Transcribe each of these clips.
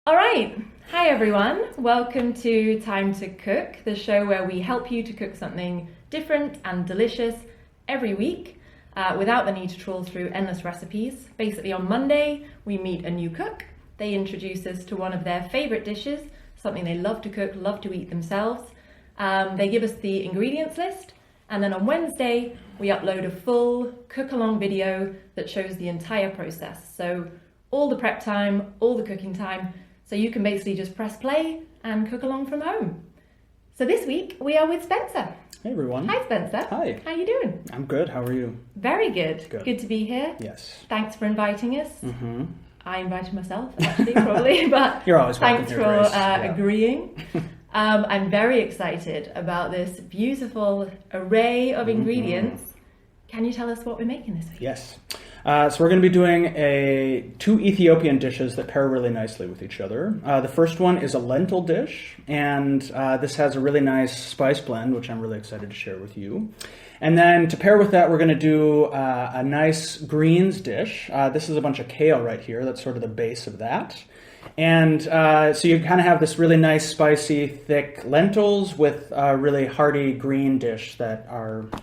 All right. Hi, everyone. Welcome to Time to Cook, the show where we help you to cook something different and delicious every week without the need to trawl through endless recipes. Basically, on Monday, we meet a new cook. They introduce us to one of their favorite dishes, something they love to cook, love to eat themselves. They give us the ingredients list. And then on Wednesday, we upload a full cook-along video that shows the entire process. So all the prep time, all the cooking time, so you can basically just press play and cook along from home. So this week, we are with Spencer. Hey everyone. Hi Spencer. Hi. How are you doing? I'm good. How are you? Very good. Good to be here. Yes. Thanks for inviting us. Mm-hmm. I invited myself, actually, probably, but you're always welcome. Thanks for agreeing. I'm very excited about this beautiful array of ingredients. Can you tell us what we're making this week? Yes. So we're going to be doing two Ethiopian dishes that pair really nicely with each other. The first one is a lentil dish, and this has a really nice spice blend, which I'm really excited to share with you. And then to pair with that, we're going to do a nice greens dish. This is a bunch of kale right here. That's sort of the base of that. And so you kind of have this really nice, spicy, thick lentils with a really hearty green dish that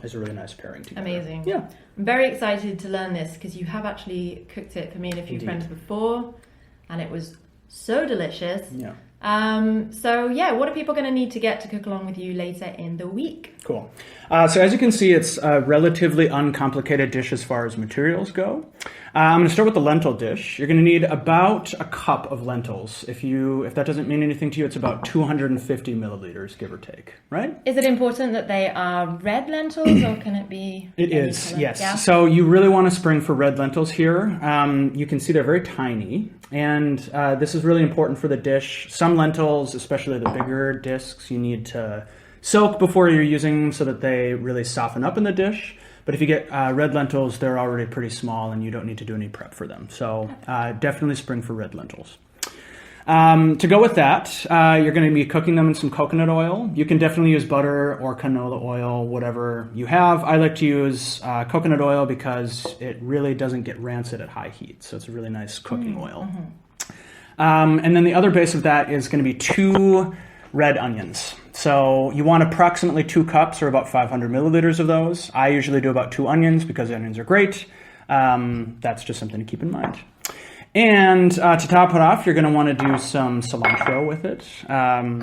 is a really nice pairing together. Amazing. Yeah. I'm very excited to learn this because you have actually cooked it for me and a few friends before, and it was so delicious. Yeah. What are people going to need to get to cook along with you later in the week? Cool. So as you can see, it's a relatively uncomplicated dish as far as materials go. I'm going to start with the lentil dish. You're going to need about a cup of lentils. If that doesn't mean anything to you, it's about 250 milliliters, give or take, right? Is it important that they are red lentils or can it be? It is, color? yes. Yeah? So you really want to spring for red lentils here. You can see they're very tiny, and this is really important for the dish. Some lentils, especially the bigger discs, you need to soak before you're using them so that they really soften up in the dish. But if you get red lentils, they're already pretty small and you don't need to do any prep for them. So definitely spring for red lentils. To go with that, you're going to be cooking them in some coconut oil. You can definitely use butter or canola oil, whatever you have. I like to use coconut oil because it really doesn't get rancid at high heat. So it's a really nice cooking oil. And then the other base of that is going to be 2 red onions. So you want approximately 2 cups or about 500 milliliters of those. I usually do about 2 onions because onions are great. That's just something to keep in mind. And to top it off, you're going to want to do some cilantro with it.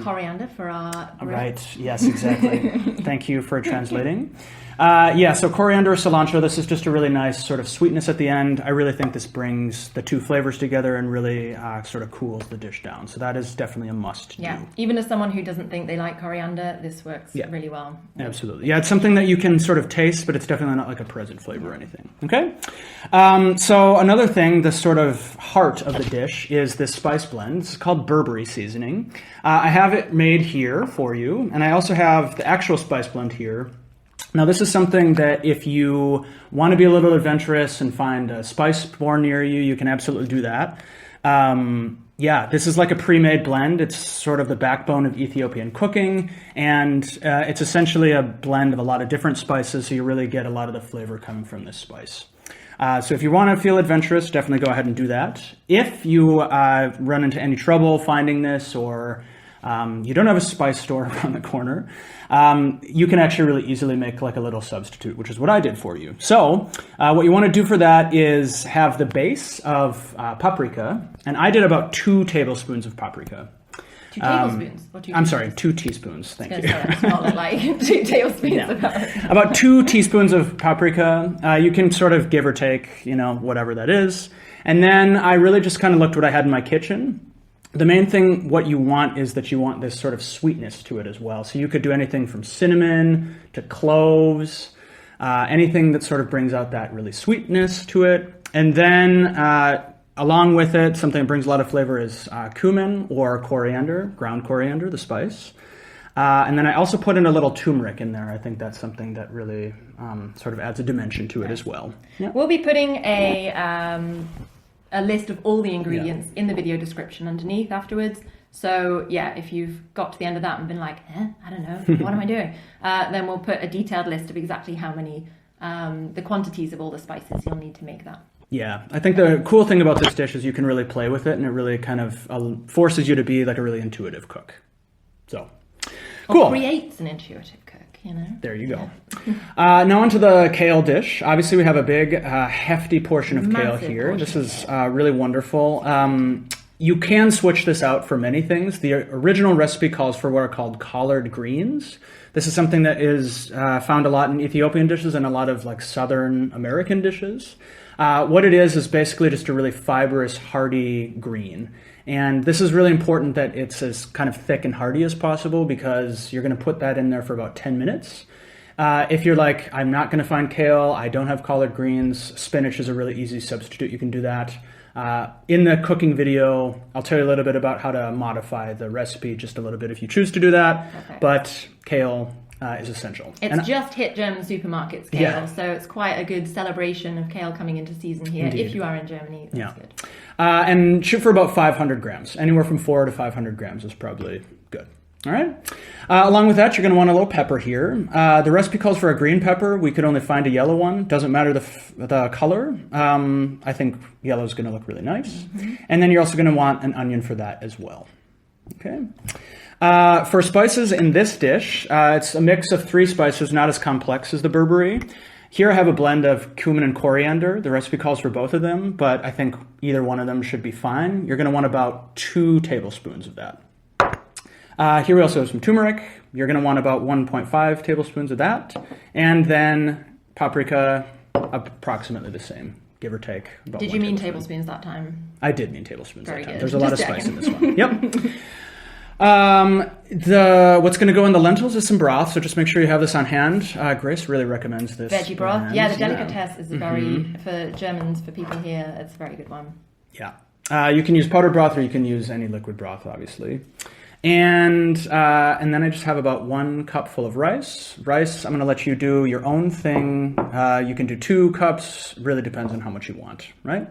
Coriander for our bread. Right, yes, exactly. Thank you for translating. So coriander or cilantro, this is just a really nice sort of sweetness at the end. I really think this brings the 2 flavors together and really sort of cools the dish down. So that is definitely a must do. Yeah, even as someone who doesn't think they like coriander, this works really well. Absolutely. Yeah, it's something that you can sort of taste, but it's definitely not like a present flavor or anything. Okay? So another thing, the sort of heart of the dish is this spice blend. It's called Burberry seasoning. I have it made here for you, and I also have the actual spice blend here. Now, this is something that if you want to be a little adventurous and find a spice store near you, you can absolutely do that. This is like a pre-made blend. It's sort of the backbone of Ethiopian cooking, and it's essentially a blend of a lot of different spices, so you really get a lot of the flavor coming from this spice. So if you want to feel adventurous, definitely go ahead and do that. If you run into any trouble finding this or you don't have a spice store around the corner, you can actually really easily make like a little substitute, which is what I did for you. So what you want to do for that is have the base of paprika, and I did about 2 tablespoons of paprika. 2 tablespoons? Or 2 I'm sorry, 2 teaspoons. Thank you. It's not like 2 tablespoons of paprika. About 2 teaspoons of paprika. You can sort of give or take, whatever that is. And then I really just kind of looked what I had in my kitchen. The main thing, what you want is that you want this sort of sweetness to it as well. So you could do anything from cinnamon to cloves, anything that sort of brings out that really sweetness to it. And then along with it, something that brings a lot of flavor is cumin or coriander, ground coriander, the spice. And then I also put in a little turmeric in there. I think that's something that really sort of adds a dimension to it as well. Yeah. We'll be putting a list of all the ingredients in the video description underneath afterwards. So if you've got to the end of that and been like, I don't know, what am I doing? Then we'll put a detailed list of exactly how many, the quantities of all the spices you'll need to make that. Yeah, I think the cool thing about this dish is you can really play with it, and it really kind of forces you to be like a really intuitive cook. So, cool. Or creates an intuitive cook, you know. There you go. Now onto the kale dish. Obviously, we have a big, hefty portion of kale here. This is really wonderful. You can switch this out for many things. The original recipe calls for what are called collard greens. This is something that is found a lot in Ethiopian dishes and a lot of like Southern American dishes. What it is basically just a really fibrous, hearty green. And this is really important that it's as kind of thick and hearty as possible because you're going to put that in there for about 10 minutes. If you're like, I'm not going to find kale, I don't have collard greens, spinach is a really easy substitute. You can do that. In the cooking video, I'll tell you a little bit about how to modify the recipe just a little bit if you choose to do that. Okay. But kale is essential. It's just hit German supermarkets, kale, so it's quite a good celebration of kale coming into season here. Indeed. If you are in Germany, that's good. And shoot for about 500 grams. Anywhere from 400 to 500 grams is probably good. All right. Along with that, you're going to want a little pepper here. The recipe calls for a green pepper. We could only find a yellow one. Doesn't matter the color. I think yellow is going to look really nice. Mm-hmm. And then you're also going to want an onion for that as well. Okay. For spices in this dish, it's a mix of 3 spices, not as complex as the berbere. Here I have a blend of cumin and coriander. The recipe calls for both of them, but I think either one of them should be fine. You're going to want about 2 tablespoons of that. Here we also have some turmeric. You're going to want about 1.5 tablespoons of that. And then paprika, approximately the same, give or take. Did you mean tablespoons that time? I did mean tablespoons Very that time. good. There's a lot of spice in this one. Yep. What's going to go in the lentils is some broth, so just make sure you have this on hand. Grace really recommends this. Veggie broth. Blend. Yeah, the delicatesse is very, for Germans, for people here, it's a very good one. Yeah. You can use powdered broth or you can use any liquid broth, obviously. And then I just have about 1 cup full of rice. Rice, I'm going to let you do your own thing. You can do 2 cups. Really depends on how much you want, right?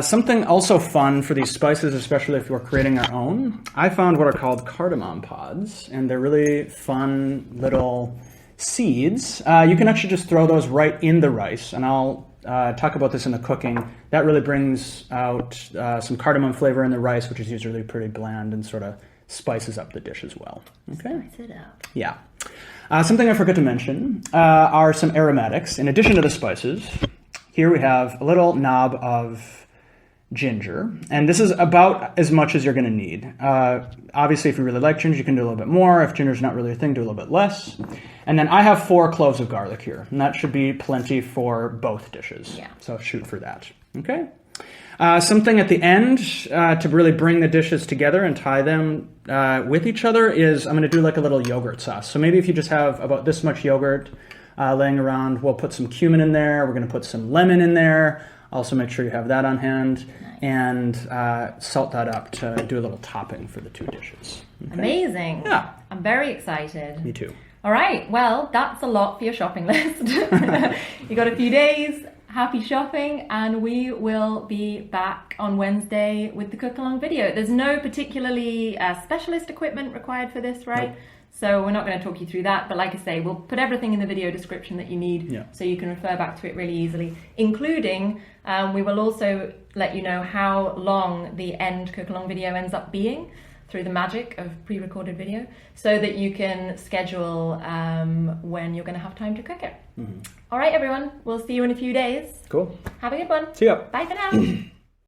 Something also fun for these spices, especially if you're creating our own, I found what are called cardamom pods, and they're really fun little seeds. You can actually just throw those right in the rice, and I'll talk about this in the cooking. That really brings out some cardamom flavor in the rice, which is usually pretty bland and sort of spices up the dish as well. Okay. Spice it up. Yeah. Something I forgot to mention are some aromatics. In addition to the spices, here we have a little knob of ginger, and this is about as much as you're going to need. Obviously, if you really like ginger, you can do a little bit more. If ginger's not really your thing, do a little bit less. And then I have 4 cloves of garlic here, and that should be plenty for both dishes. Yeah. So shoot for that. Okay. Something at the end to really bring the dishes together and tie them with each other is I'm going to do like a little yogurt sauce. So maybe if you just have about this much yogurt laying around, we'll put some cumin in there. We're going to put some lemon in there. Also make sure you have that on hand. Nice. And salt that up to do a little topping for the 2 dishes. Okay? Amazing. Yeah. I'm very excited. Me too. All right. Well, that's a lot for your shopping list. You got a few days. Happy shopping, and we will be back on Wednesday with the cook along video. There's no particularly specialist equipment required for this, right? Nope. So we're not going to talk you through that, but like I say, we'll put everything in the video description that you need so you can refer back to it really easily, including we will also let you know how long the end cook along video ends up being through the magic of pre-recorded video, so that you can schedule when you're going to have time to cook it. Mm-hmm. All right, everyone. We'll see you in a few days. Cool. Have a good one. See ya. Bye for now.